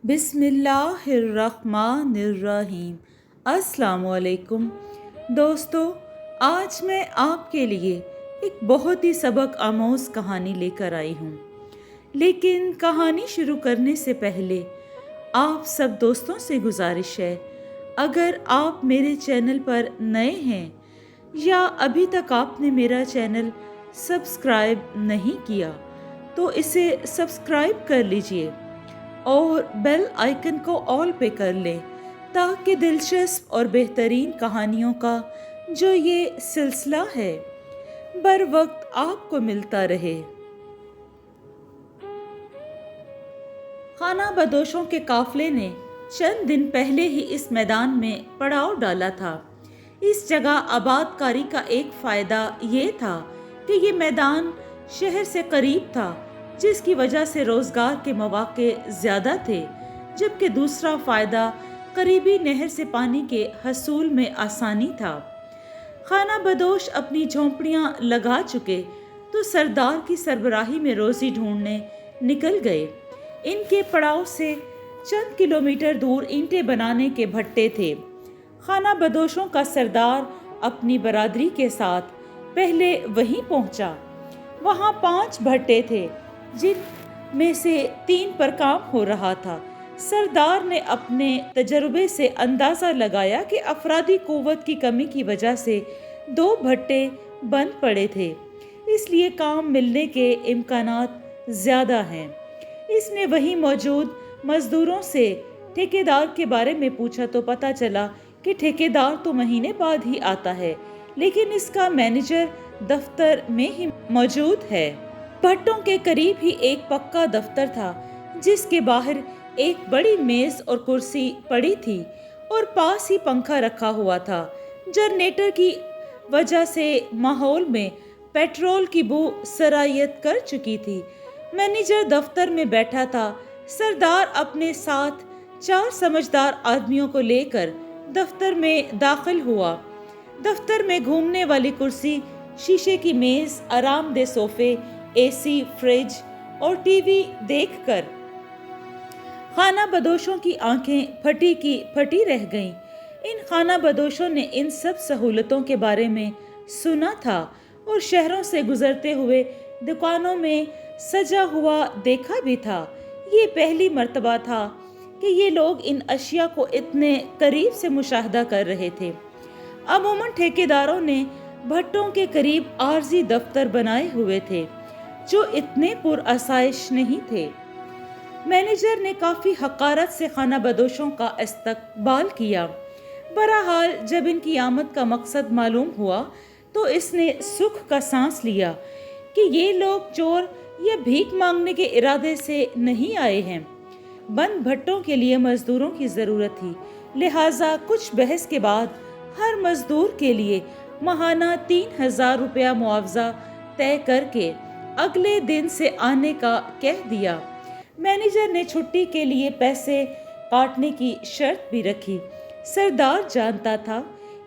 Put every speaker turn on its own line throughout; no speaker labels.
بسم اللہ الرحمن الرحیم۔ السلام علیکم دوستو، آج میں آپ کے لیے ایک بہت ہی سبق آموز کہانی لے کر آئی ہوں، لیکن کہانی شروع کرنے سے پہلے آپ سب دوستوں سے گزارش ہے، اگر آپ میرے چینل پر نئے ہیں یا ابھی تک آپ نے میرا چینل سبسکرائب نہیں کیا تو اسے سبسکرائب کر لیجئے اور بیل آئیکن کو آل پہ کر لیں تاکہ دلچسپ اور بہترین کہانیوں کا جو یہ سلسلہ ہے بر وقت آپ کو ملتا رہے۔ خانہ بدوشوں کے قافلے نے چند دن پہلے ہی اس میدان میں پڑاؤ ڈالا تھا۔ اس جگہ آباد کاری کا ایک فائدہ یہ تھا کہ یہ میدان شہر سے قریب تھا، جس کی وجہ سے روزگار کے مواقع زیادہ تھے، جبکہ دوسرا فائدہ قریبی نہر سے پانی کے حصول میں آسانی تھا۔ خانہ بدوش اپنی جھونپڑیاں لگا چکے تو سردار کی سربراہی میں روزی ڈھونڈنے نکل گئے۔ ان کے پڑاؤ سے چند کلومیٹر دور اینٹیں بنانے کے بھٹے تھے۔ خانہ بدوشوں کا سردار اپنی برادری کے ساتھ پہلے وہیں پہنچا۔ وہاں 5 بھٹے تھے، جن میں سے 3 پر کام ہو رہا تھا۔ سردار نے اپنے تجربے سے اندازہ لگایا کہ افرادی قوت کی کمی کی وجہ سے 2 بھٹے بند پڑے تھے، اس لیے کام ملنے کے امکانات زیادہ ہیں۔ اس نے وہیں موجود مزدوروں سے ٹھیکیدار کے بارے میں پوچھا تو پتہ چلا کہ ٹھیکیدار تو مہینے بعد ہی آتا ہے، لیکن اس کا مینیجر دفتر میں ہی موجود ہے۔ بھٹوں کے قریب ہی ایک پکا دفتر تھا، جس کے باہر ایک بڑی میز اور کرسی پڑی تھی اور پاس ہی پنکھا رکھا ہوا تھا۔ جنریٹر کی وجہ سے ماحول میں پیٹرول کی بو سرایت کر چکی تھی۔ مینیجر دفتر میں بیٹھا تھا۔ سردار اپنے ساتھ 4 سمجھدار آدمیوں کو لے کر دفتر میں داخل ہوا۔ دفتر میں گھومنے والی کرسی، شیشے کی میز، آرام دہ صوفے، اے سی، فریج اور ٹی وی دیکھ کر خانہ بدوشوں کی آنکھیں پھٹی کی پھٹی رہ گئیں۔ ان خانہ بدوشوں نے ان سب سہولتوں کے بارے میں سنا تھا اور شہروں سے گزرتے ہوئے دکانوں میں سجا ہوا دیکھا بھی تھا۔ یہ پہلی مرتبہ تھا کہ یہ لوگ ان اشیاء کو اتنے قریب سے مشاہدہ کر رہے تھے۔ عموماً ٹھیکیداروں نے بھٹوں کے قریب عارضی دفتر بنائے ہوئے تھے جو اتنے پرآسائش نہیں تھے۔ مینیجر نے کافی حقارت سے خانہ بدوشوں کا استقبال کیا۔ بہرحال جب ان کی آمد کا مقصد معلوم ہوا تو اس نے سکھ کا سانس لیا کہ یہ لوگ چور یا بھیک مانگنے کے ارادے سے نہیں آئے ہیں۔ بند بھٹوں کے لیے مزدوروں کی ضرورت تھی، لہٰذا کچھ بحث کے بعد ہر مزدور کے لیے ماہانہ 3000 روپیہ معاوضہ طے کر کے اگلے دن سے آنے کا کہہ دیا۔ مینیجر نے چھٹی کے لیے پیسے کاٹنے کی شرط بھی رکھی۔ سردار جانتا تھا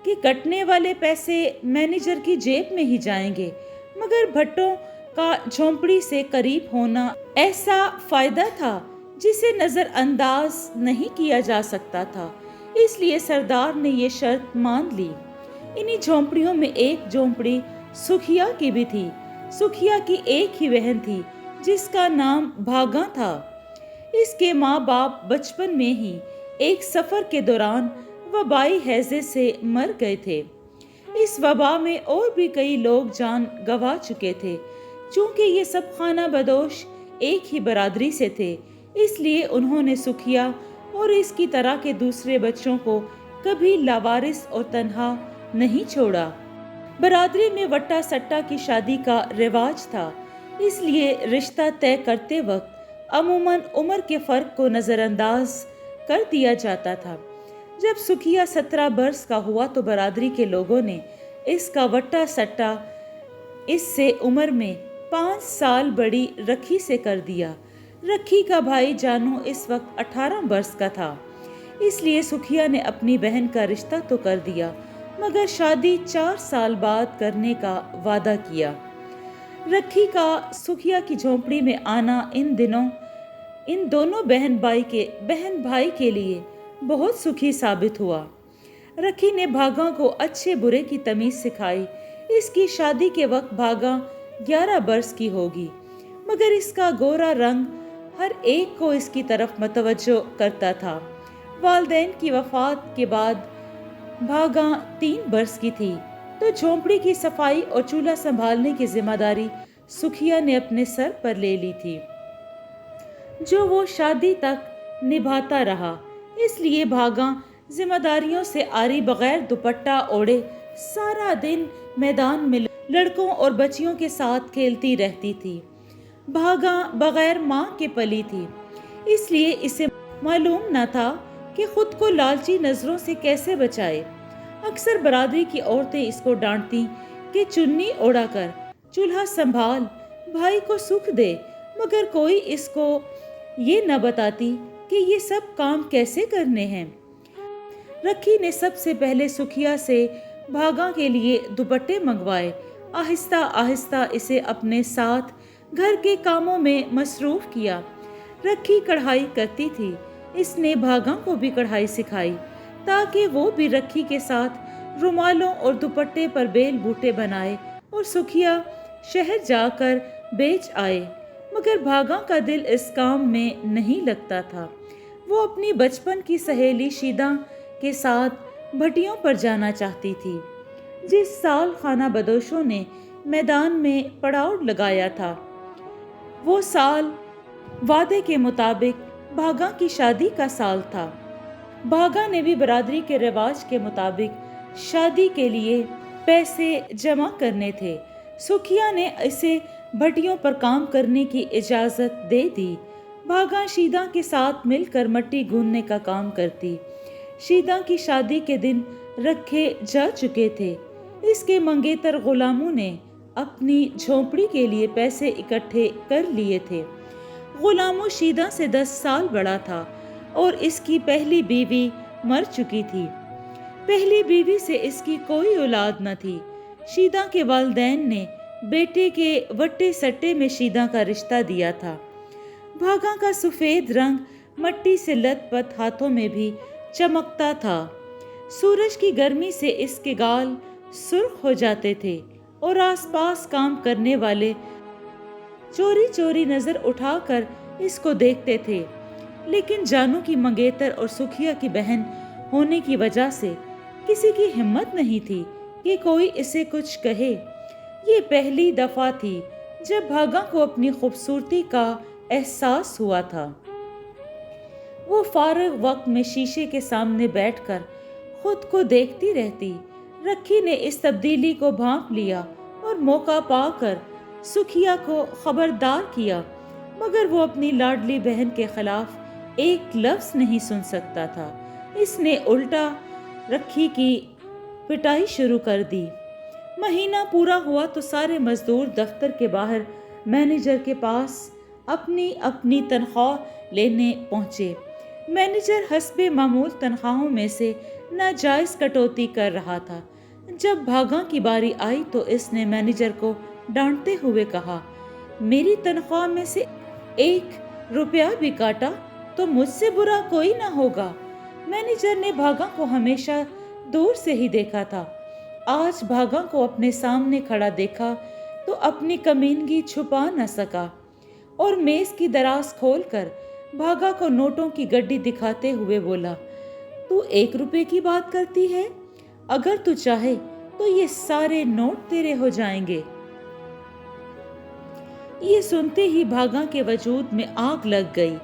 کہ کٹنے والے پیسے مینیجر کی جیب میں ہی جائیں گے، مگر بھٹوں کا جھونپڑی سے قریب ہونا ایسا فائدہ تھا جسے نظر انداز نہیں کیا جا سکتا تھا، اس لیے سردار نے یہ شرط مان لی۔ انہی جھونپڑیوں میں ایک جھونپڑی سکھیا کی بھی تھی۔ سکھیا کی ایک ہی بہن تھی جس کا نام بھاگا تھا۔ اس کے ماں باپ بچپن میں ہی ایک سفر کے دوران وبائی ہیضے سے مر گئے تھے۔ اس وبا میں اور بھی کئی لوگ جان گنوا چکے تھے۔ چونکہ یہ سب خانہ بدوش ایک ہی برادری سے تھے، اس لیے انہوں نے سکھیا اور اس کی طرح کے دوسرے بچوں کو کبھی لاوارث اور تنہا نہیں چھوڑا۔ برادری میں وٹا سٹا کی شادی کا رواج تھا، اس لیے رشتہ طے کرتے وقت عموماً عمر کے فرق کو نظر انداز کر دیا جاتا تھا۔ جب سکھیا 17 برس کا ہوا تو برادری کے لوگوں نے اس کا وٹا سٹا اس سے عمر میں 5 سال بڑی رکھی سے کر دیا۔ رکھی کا بھائی جانو اس وقت 18 برس کا تھا، اس لیے سکھیا نے اپنی بہن کا رشتہ تو کر دیا، مگر شادی 4 سال بعد کرنے کا وعدہ کیا۔ رکھی کا سکھیا کی جھونپڑی میں آنا ان دنوں इन दोनों बहन भाई के लिए बहुत सुखी साबित हुआ। रखी ने भागा को अच्छे बुरे की तमीज सिखाई। इसकी शादी के वक्त भागा 11 बरस की होगी, मगर इसका गोरा रंग हर एक को इसकी तरफ मतवज्जो करता था। वालिदैन की वफात के बाद भागा 3 बरस की थी, तो झोंपड़ी की सफाई और चूल्हा संभालने की जिम्मेदारी सुखिया ने अपने सर पर ले ली थी, जो वो शादी तक निभाता रहा। इसलिए भागा जिम्मेदारियों से आरी बगैर दुपट्टा ओढ़े सारा दिन मैदान में लड़कों और बच्चियों के साथ खेलती रहती थी। भागा बगैर माँ के पली थी, इसलिए इसे मालूम न था कि खुद को लालची नजरों से कैसे बचाए। अक्सर बरादरी की औरतें इसको डांटती कि चुन्नी ओढ़ा कर चूल्हा संभाल, भाई को सुख दे, मगर कोई इसको ये न बताती कि ये सब काम कैसे करने हैं। रखी ने सबसे पहले सुखिया से भागा के लिए दुपट्टे मंगवाए। आहिस्ता आहिस्ता इसे अपने साथ घर के कामों में मसरूफ किया। रखी कढ़ाई करती थी, इसने भागा को भी कढ़ाई सिखाई ताकि वो भी रखी के साथ रुमालों और दुपट्टे पर बेल बूटे बनाए और सुखिया शहर जाकर बेच आए। मगर भागा का दिल इस काम में नहीं लगता था। वो अपनी बचपन की सहेली शीदा के साथ भटियों पर जाना चाहती थी। जिस साल खाना बदोशों ने मैदान में पड़ाव लगाया था, वो साल वादे के मुताबिक भागा की शादी का साल था। भागा ने भी बरादरी के रिवाज के मुताबिक शादी के लिए पैसे जमा करने थे। सुखिया ने इसे भटियों पर काम करने की इजाजत दे दी। भागा शीदा के साथ मिलकर मट्टी गूंथने का काम करती। शीदा की शादी के दिन रखे जा चुके थे। इसके मंगेतर गुलामों ने अपनी झोंपड़ी के लिए पैसे इकट्ठे कर लिए थे। गुलामों शीदा से 10 साल बड़ा था और इसकी पहली बीवी मर चुकी थी। पहली बीवी से इसकी कोई औलाद न थी। शीदा के वालिदैन ने बेटे के वट्टे सट्टे में शीदा का रिश्ता दिया था। भागा का सफेद रंग मट्टी से लथपथ हाथों में भी चमकता था। सूरज की गर्मी से इसके गाल सुर्ख हो जाते थे और आसपास काम करने वाले चोरी चोरी नजर उठाकर इसको देखते थे। लेकिन जानू की मंगेतर और सुखिया की बहन होने की वजह से किसी की हिम्मत नहीं थी कि कोई इसे कुछ कहे। ये पहली दफा थी जब भागा को अपनी खूबसूरती का एहसास हुआ था। वो फारग वक्त में शीशे के सामने बैठकर खुद को देखती रहती। रखी ने इस तब्दीली को भांप लिया और मौका पाकर सुखिया को खबरदार किया, मगर वो अपनी लाडली बहन के खिलाफ एक लफ्ज नहीं सुन सकता था। इसने उल्टा रखी की पिटाई शुरू कर दी। महीना पूरा हुआ तो सारे मजदूर दफ्तर के बाहर मैनेजर के पास अपनी अपनी तनख्वाह लेने पहुंचे। मैनेजर हस्बे मामूल तनख्वाहों में से नाजायज कटौती कर रहा था। जब भागा की बारी आई तो इसने मैनेजर को डांटते हुए कहा, मेरी तनख्वाह में से 1 रुपया भी काटा तो मुझसे बुरा कोई ना होगा। मैनेजर ने भागा को हमेशा दूर से ही देखा था। आज भागा को अपने सामने खड़ा देखा तो अपनी कमीनगी छुपा न सका और मेज की दराज खोलकर भागा को नोटों की गड्डी दिखाते हुए बोला, तू 1 रुपए की बात करती है? अगर तू चाहे तो ये सारे नोट तेरे हो जाएंगे। ये सुनते ही भागा के वजूद में आग लग गई।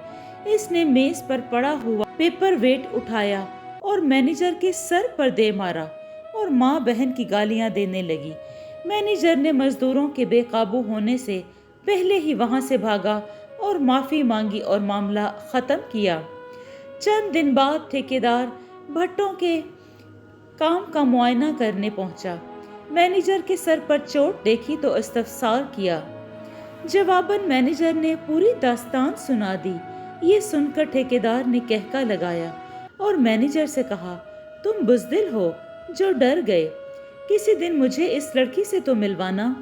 इसने मेज पर पड़ा हुआ पेपर वेट उठाया और मैनेजर के सर पर दे मारा और माँ बहन की गालियां देने लगी। मैनेजर ने मजदूरों के बेकाबू होने से पहले ही वहां से भागा और माफी मांगी और मामला खत्म किया। चंद दिन बाद ठेकेदार भट्टों के काम का मुआयना करने पहुंचा। मैनेजर के सर पर चोट देखी तो इस्तफसार किया। जवाबन मैनेजर ने पूरी दास्तान सुना दी। ये सुनकर ठेकेदार ने कहका लगाया और मैनेजर से कहा, तुम बुज़दिल हो जो डर गए। किसी दिन मुझे इस लड़की से तो मिलवाना।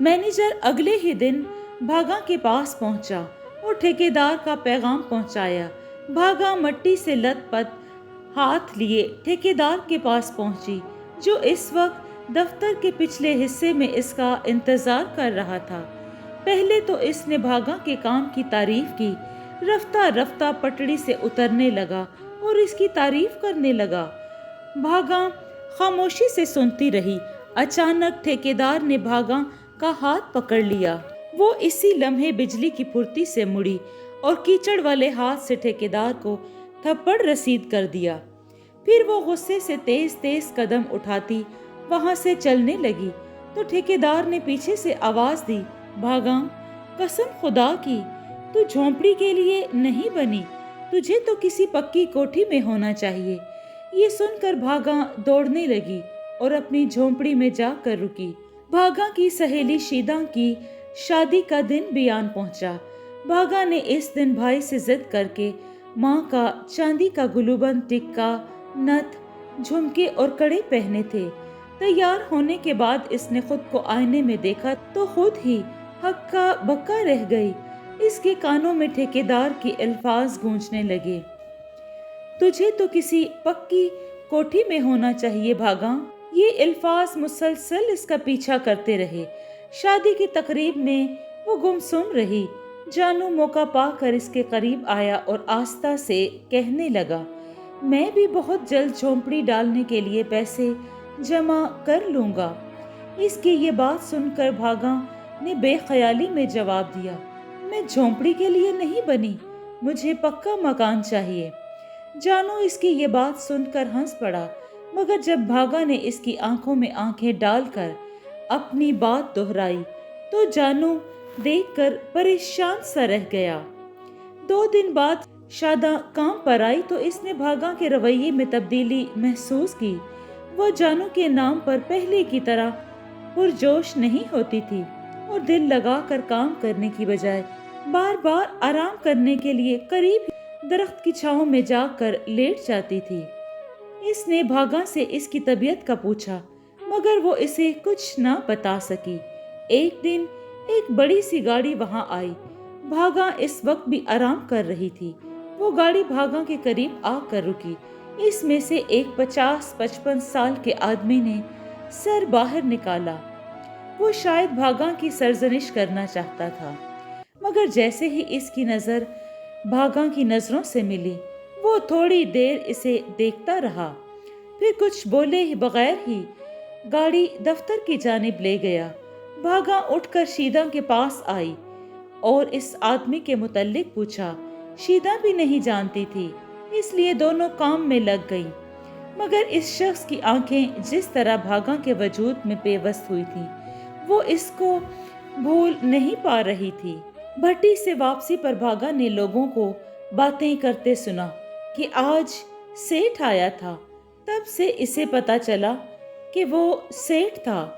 मैनेजर अगले ही दिन भागा के पास पहुंचा और ठेकेदार का पैगाम पहुंचाया। भागा मट्टी से लथपथ हाथ लिए ठेकेदार के पास पहुंची, जो इस वक्त दफ्तर के पिछले हिस्से में इसका इंतजार कर रहा था। पहले तो इसने भागा के काम की तारीफ की, रफ्ता रफ्ता पटड़ी से उतरने लगा और इसकी तारीफ करने लगा। भागा खामोशी से सुनती रही। अचानक ठेकेदार ने भागा का हाथ पकड़ लिया। वो इसी लम्हे बिजली की फुर्ती से मुड़ी और कीचड़ वाले हाथ से ठेकेदार को थप्पड़ रसीद कर दिया। फिर वो गुस्से से तेज तेज कदम उठाती वहां से चलने लगी तो ठेकेदार ने पीछे से आवाज दी, भागा, कसम खुदा की, तू झोंपड़ी के लिए नहीं बनी, तुझे तो किसी पक्की कोठी में होना चाहिए। ये सुनकर भागा दौड़ने लगी और अपनी झोंपड़ी में जाकर रुकी। भागा की सहेली शीदा की शादी का दिन भी आन पहुंचा। भागा ने इस दिन भाई से जिद करके माँ का चांदी का गुलूबंद टिक्का, नथ, झुमके और कड़े पहने थे। तैयार होने के बाद इसने खुद को आईने में देखा तो खुद ही हक्का बक्का रह गई। इसके कानों में ठेकेदार के अल्फाज गूंजने लगे, तुझे तो किसी पक्की कोठी में होना चाहिए भागा। ये अल्फाज मुसलसल इसका पीछा करते रहे। शादी की तकरीब में वो गुमसुम रही। जानू मौका पाकर इसके करीब आया और आस्था से कहने लगा, मैं भी बहुत जल्द झोंपड़ी डालने के लिए पैसे जमा कर लूंगा। इसकी ये बात सुनकर भागा ने बेख्याली में जवाब दिया, मैं झोंपड़ी के लिए नहीं बनी, मुझे पक्का मकान चाहिए। जानू इसकी ये बात सुनकर हंस पड़ा, मगर जब भागा ने इसकी आंखों में आंखें डालकर अपनी बात दोहराई तो जानू देखकर परेशान सा रह गया। 2 दिन बाद शादा काम पर आई तो इसने भागा के रवैये में तब्दीली महसूस की। वह जानू के नाम पर पहले की तरह पुरजोश नहीं होती थी और दिल लगाकर काम करने की बजाय बार बार आराम करने के लिए करीब दरख्त की छांव में जाकर लेट जाती थी। इसने भागा से इसकी तबीयत का पूछा, मगर वो इसे कुछ ना बता सकी। एक दिन एक बड़ी सी गाड़ी वहां आई। भागा इस वक्त भी आराम कर रही थी। वो गाड़ी भागा के करीब आकर रुकी। इसमें से एक 50-55 साल के आदमी ने सर बाहर निकाला। वो शायद भागा की सरजनिश करना चाहता था, मगर जैसे ही इसकी नजर भागा की नजरों से मिली, वो थोड़ी देर इसे देखता रहा, फिर कुछ बोले बगैर ही गाड़ी दफ्तर की जानिब ले गया। भागा उठकर शीदा के पास आई और इस आदमी के मुतल्लिक पूछा। शीदा भी नहीं जानती थी, इसलिए दोनों काम में लग गई। मगर इस शख्स की आंखें जिस तरह भागा के वजूद में पेवस्त हुई थी, वो इसको भूल नहीं पा रही थी। भट्टी से वापसी पर भागा ने लोगों को बातें करते सुना कि आज सेठ आया था। तब से इसे पता चला कि वो सेठ था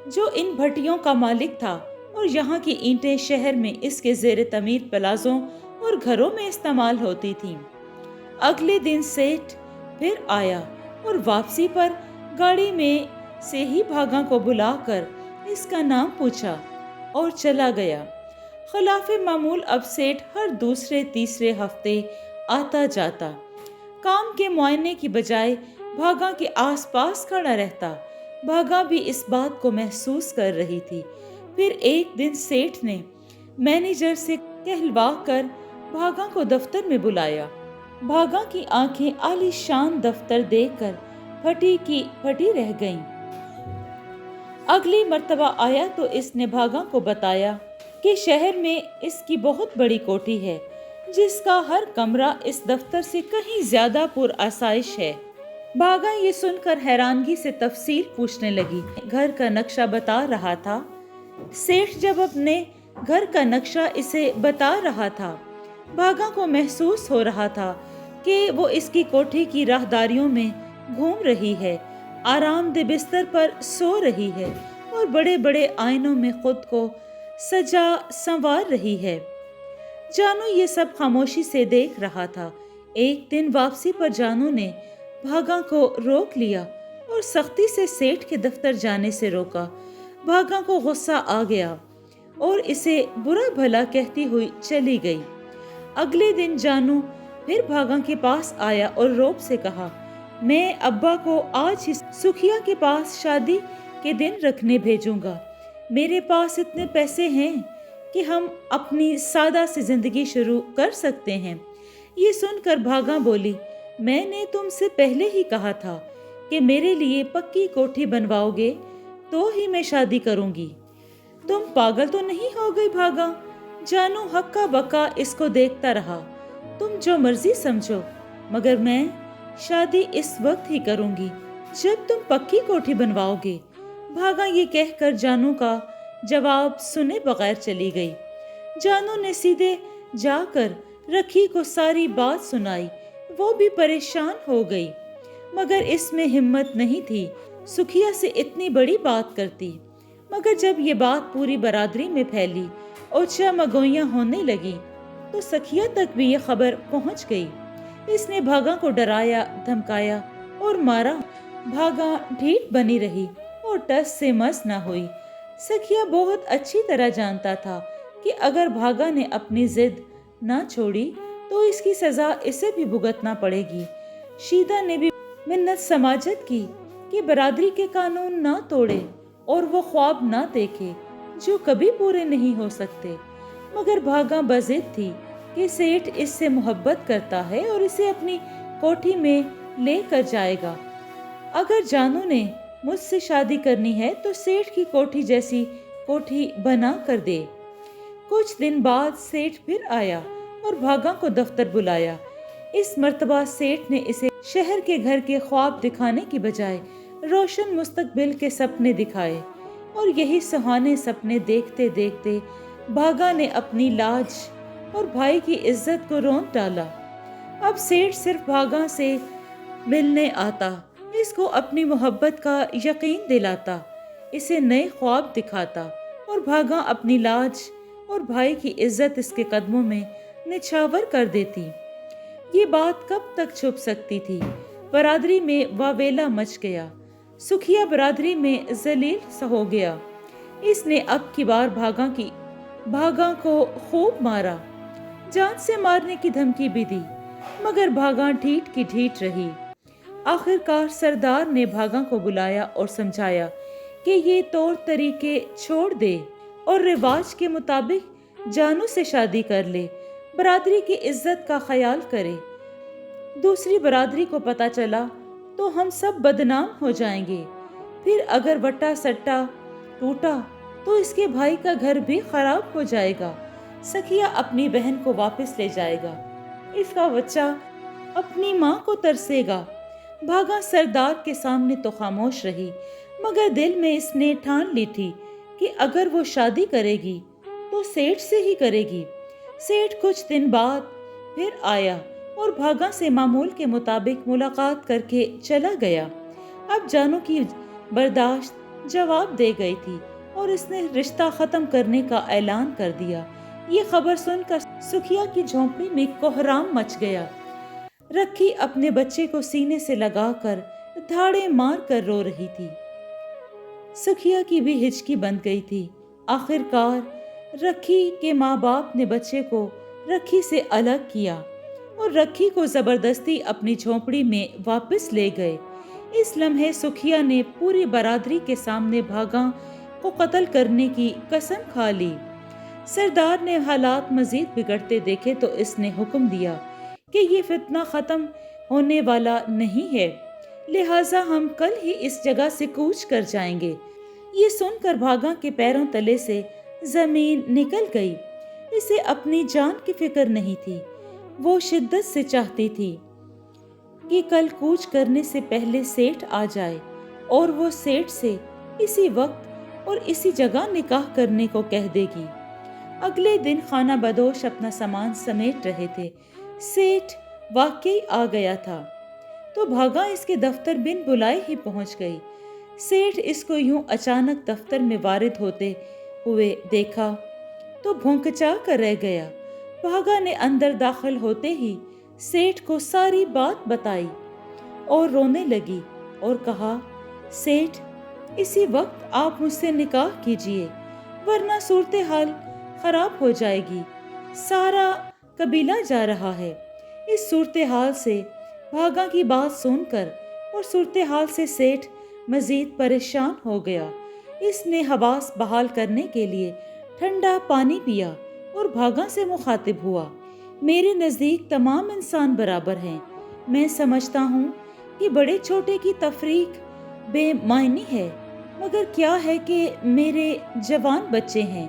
जो इन भट्टियों का मालिक था और यहाँ की ईंटें शहर में इसके ज़ेरे तमीर प्लाजों और घरों में इस्तेमाल होती थीं। अगले दिन सेठ फिर आया और वापसी पर गाड़ी में से ही भागा को बुलाकर इसका नाम पूछा और चला गया। खिलाफे मामूल अब सेठ हर दूसरे तीसरे हफ्ते आता जाता। काम के मुआयने की बजाय भागा के आसपास खड़ा रहता। भागा भी इस बात को महसूस कर रही थी। फिर एक दिन सेठ ने मैनेजर से कहलवा कर भागा को दफ्तर में बुलाया। भागा की आंखें आलीशान दफ्तर देखकर फटी की फटी रह गईं। अगली मर्तबा आया तो इसने भागा को बताया कि शहर में इसकी बहुत बड़ी कोठी है, जिसका हर कमरा इस दफ्तर से कहीं ज्यादा पुरआसाइश है। भागा ये सुनकर हैरानगी से तफसील पूछने लगी। घर का नक्शा बता रहा था। सेठ जब अपने घर का नक्शा इसे बता रहा था, भागा को महसूस हो रहा था कि वो इसकी कोठी की राहदारियों में घूम रही है, आरामदेह बिस्तर पर सो रही है और बड़े बड़े आईनों में खुद को सजा संवार रही है। जानू ये सब खामोशी से देख रहा था। एक दिन वापसी पर जानू ने भागा को रोक लिया और सख्ती से सेठ के दफ्तर जाने से रोका। भागा को गुस्सा आ गया और इसे बुरा भला कहती हुई चली गई। अगले दिन जानू फिर भागा के पास आया और रोब से कहा, मैं अब्बा को आज ही सुखिया के पास शादी के दिन रखने भेजूंगा। मेरे पास इतने पैसे हैं कि हम अपनी सादा सी जिंदगी शुरू कर सकते हैं। ये सुनकर भागा बोली, मैंने तुमसे पहले ही कहा था कि मेरे लिए पक्की कोठी बनवाओगे तो ही मैं शादी करूंगी। तुम पागल तो नहीं हो गई भागा? जानू हक्का बक्का इसको देखता रहा। तुम जो मर्जी समझो, मगर मैं शादी इस वक्त ही करूंगी जब तुम पक्की कोठी बनवाओगे। भागा ये कहकर जानू का जवाब सुने बगैर चली गई। जानू ने सीधे जाकर रखी को सारी बात सुनाई। वो भी परेशान हो गई, मगर इसमें हिम्मत नहीं थी सुखिया से इतनी बड़ी बात करती। मगर जब ये बात पूरी बरादरी में फैली और चमगोइयां होने लगी तो सखिया तक भी ये खबर पहुंच गई। इसने भागा को डराया, धमकाया और मारा। भागा ढीठ बनी रही और टस से मस न हुई। सखिया बहुत अच्छी तरह जानता था कि अगर भागा ने अपनी जिद न छोड़ी तो इसकी सजा इसे भी भुगतना पड़ेगी। शीदा ने भी मिन्नत समाजत की कि बरादरी के कानून ना तोड़े और वो ख्वाब ना देखे जो कभी पूरे नहीं हो सकते। मगर भागा बजिद थी कि सेठ इससे मोहब्बत करता है और इसे अपनी कोठी में लेकर जाएगा। अगर जानू ने मुझसे शादी करनी है तो सेठ की कोठी जैसी कोठी बना कर दे। कुछ दिन बाद सेठ फिर आया और भागा को दफ्तर बुलाया। इस मर्तबा सेठ ने इसे शहर के घर के ख्वाब दिखाने की बजाय रोशन मुस्तकबिल के सपने दिखाए और यही सुहाने सपने देखते देखते भागा ने अपनी लाज और भाई की इज्जत को रोंद डाला। अब सेठ सिर्फ भागा से मिलने आता, इसको अपनी मोहब्बत का यकीन दिलाता, इसे नए ख्वाब दिखाता और भागा अपनी लाज और भाई की इज्जत इसके कदमों में निछावर कर देती। ये बात कब तक छुप सकती थी? बरादरी में वावेला मच गया। सुखिया बरादरी में जलील सा हो गया। इसने अब की बार भागा को खूब मारा, जान से मारने की धमकी भी दी, मगर भागा ढीठ की ढीठ रही। आखिरकार सरदार ने भागा को बुलाया और समझाया कि ये तौर तरीके छोड़ दे और रिवाज के मुताबिक जानू से शादी कर ले, बरादरी की इज्जत का ख्याल करे। दूसरी बरादरी को पता चला तो हम सब बदनाम हो जाएंगे। फिर अगर वट्टा सट्टा टूटा तो इसके भाई का घर भी खराब हो जाएगा। सखिया अपनी बहन को वापस ले जाएगा, इसका बच्चा अपनी माँ को तरसेगा। भागा सरदार के सामने तो खामोश रही, मगर दिल में इसने ठान ली थी कि अगर वो शादी करेगी तो सेठ से ही करेगी। सेठ कुछ दिन बाद फिर आया और भागा से मामूल के मुताबिक मुलाकात करके चला गया। अब जानू की बर्दाश्त जवाब दे गई थी और इसने रिश्ता खत्म करने का ऐलान कर दिया। ये खबर सुनकर सुखिया की झोंपड़ी में कोहराम मच गया। रखी अपने बच्चे को सीने से लगाकर धाड़े मार कर रो रही थी। सुखिया की भी हिचकी बंद गई थी। आखिरकार रखी के माँ बाप ने बच्चे को रखी से अलग किया और रखी को जबरदस्ती अपनी झोंपड़ी में वापस ले गए। इस लम्हे सुखिया ने पूरी बरादरी के सामने भागा को कत्ल करने की कसम खा ली। सरदार ने हालात मजीद बिगड़ते देखे तो इसने हुक्म दिया कि ये फितना खत्म होने वाला नहीं है, लिहाजा हम कल ही इस जगह से कूच कर जाएंगे। ये सुनकर भागा के पैरों तले से जमीन निकल गई। इसे अपनी जान की फिक्र नहीं थी। वो शिद्दत से चाहती थी कि कल कूच करने से पहले सेठ आ जाए और वो सेठ से इसी वक्त और इसी जगह निकाह करने को कह देगी। अगले दिन खाना बदोश अपना सामान समेट रहे थे। सेठ वाकई आ गया था तो भागा इसके दफ्तर बिन बुलाए ही पहुंच गई। सेठ इसको यूं अचानक दफ्तर में वारिद होते हुए देखा तो भौंकचा कर रह गया। भागा ने अंदर दाखिल होते ही सेठ को सारी बात बताई और रोने लगी और कहा, सेठ इसी वक्त आप मुझसे निकाह कीजिए वरना सूरत हाल खराब हो जाएगी। सारा قبیلہ جا رہا ہے۔ اس صورتحال سے بھاگا کی بات سن کر اور صورتحال سے سیٹھ مزید پریشان ہو گیا۔ اس نے حواس بحال کرنے کے لیے ٹھنڈا پانی پیا اور بھاگا سے مخاطب ہوا۔ میرے نزدیک تمام انسان برابر ہیں۔ میں سمجھتا ہوں کہ بڑے چھوٹے کی تفریق بے معنی ہے، مگر کیا ہے کہ میرے جوان بچے ہیں۔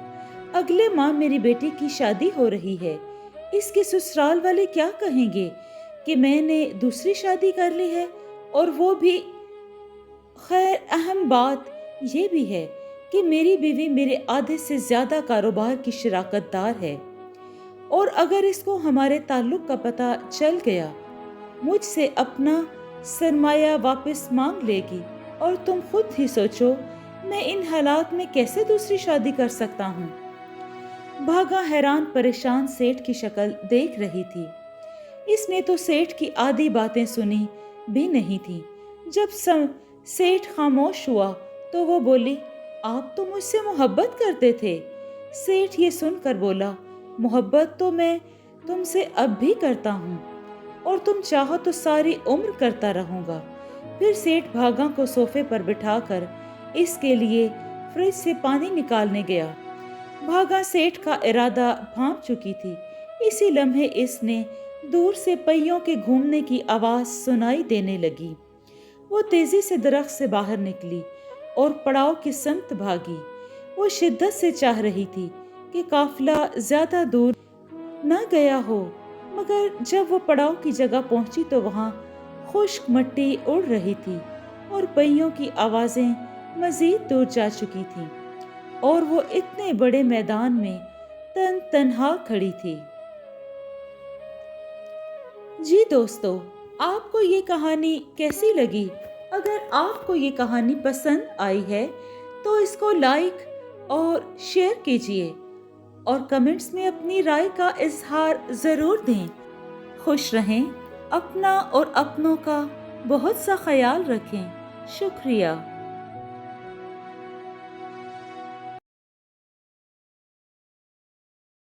اگلے ماہ میری بیٹی کی شادی ہو رہی ہے۔ اس کے سسرال والے کیا کہیں گے کہ میں نے دوسری شادی کر لی ہے، اور وہ بھی۔ خیر، اہم بات یہ بھی ہے کہ میری بیوی میرے آدھے سے زیادہ کاروبار کی شراکت دار ہے، اور اگر اس کو ہمارے تعلق کا پتہ چل گیا مجھ سے اپنا سرمایہ واپس مانگ لے گی، اور تم خود ہی سوچو میں ان حالات میں کیسے دوسری شادی کر سکتا ہوں۔ بھاگا حیران پریشان سیٹھ کی شکل دیکھ رہی تھی۔ اس نے تو سیٹھ کی آدھی باتیں سنی بھی نہیں تھی۔ جب سیٹھ خاموش ہوا تو وہ بولی، آپ تو مجھ سے محبت کرتے تھے۔ سیٹھ یہ سن کر بولا، محبت تو میں تم سے اب بھی کرتا ہوں، اور تم چاہو تو ساری عمر کرتا رہوں گا۔ پھر سیٹھ بھاگا کو صوفے پر بٹھا کر اس کے لیے فریج سے پانی نکالنے گیا۔ بھاگا سیٹھ کا ارادہ بھانپ چکی تھی۔ اسی لمحے اس نے دور سے پہیوں کے گھومنے کی آواز سنائی دینے لگی۔ وہ تیزی سے درخت سے باہر نکلی اور پڑاؤ کی سمت بھاگی۔ وہ شدت سے چاہ رہی تھی کہ قافلہ زیادہ دور نہ گیا ہو، مگر جب وہ پڑاؤ کی جگہ پہنچی تو وہاں خشک مٹی اڑ رہی تھی اور پہیوں کی آوازیں مزید دور جا چکی تھیں، اور وہ اتنے بڑے میدان میں تنہا کھڑی تھی۔ جی دوستو، آپ کو یہ کہانی کیسی لگی؟ اگر آپ کو یہ کہانی پسند آئی ہے تو اس کو لائک اور شیئر کیجیے، اور کمنٹس میں اپنی رائے کا اظہار ضرور دیں۔ خوش رہیں، اپنا اور اپنوں کا بہت سا خیال رکھیں۔ شکریہ۔